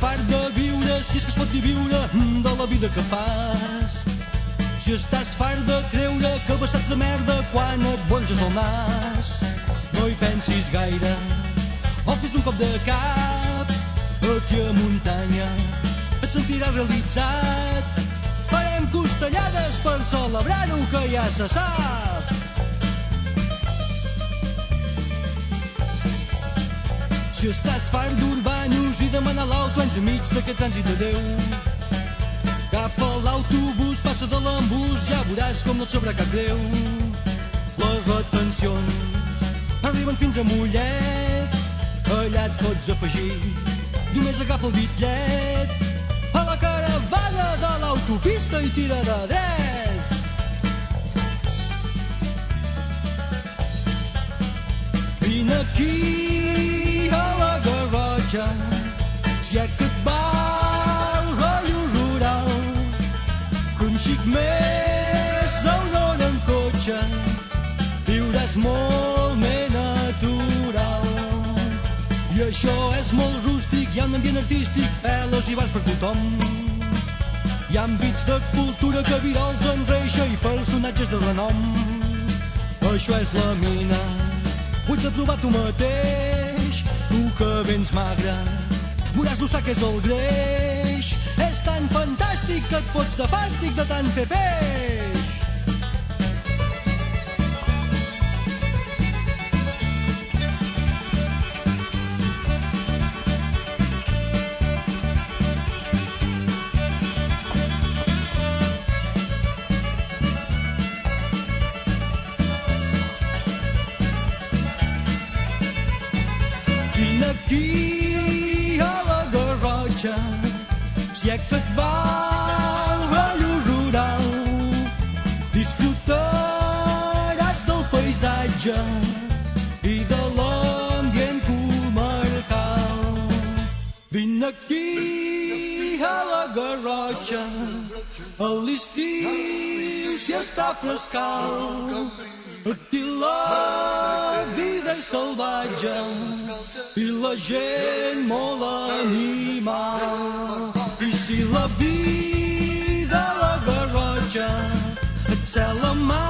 fart de viure, si és que es pot dir viure, de la vida que fas. Si estàs fart de creure que vessats de merda quan et bonges el nas. No hi pensis gaire, o fes un cop de cap. Aquí a muntanya et sentiràs realitzat. Farem costellades per celebrar-ho que ja se sap. Si estàs fart d'urbanos i demanar l'auto entremig d'aquest trànsit de Déu, agafa l'autobús, passa de l'embús, ja veuràs com no et sabrà cap greu. Les retencions arriben fins a Mollet, allà et pots afegir, només agafa el bitllet. A la caravana de l'autopista i tira de dret. Vine aquí a la Garrotxa, si és que et va el rotllo rural, que un xic més d'una hora en cotxe viuràs molt més natural. I això és molt rústic, hi ha un ambient artístic, peles i bars per tothom. Hi ha àmbits de cultura que virols enreixa i personatges de renom. Això és la mina, vull de provar tu mateix, tu que vens magre, veuràs l'ossà que és el greix. És tan fantàstic que et fots de fàstic de tant fer peix. Vine aquí a la Garrotxa, si és que et va el rotllo rural, disfrutaràs del paisatge i de l'ambient comarcal. Vine aquí a la Garrotxa, a l'estiu si està frescal. Aquí la vida és salvatge i la gent molt animal. I si la vida a la Garrotxa et cela mà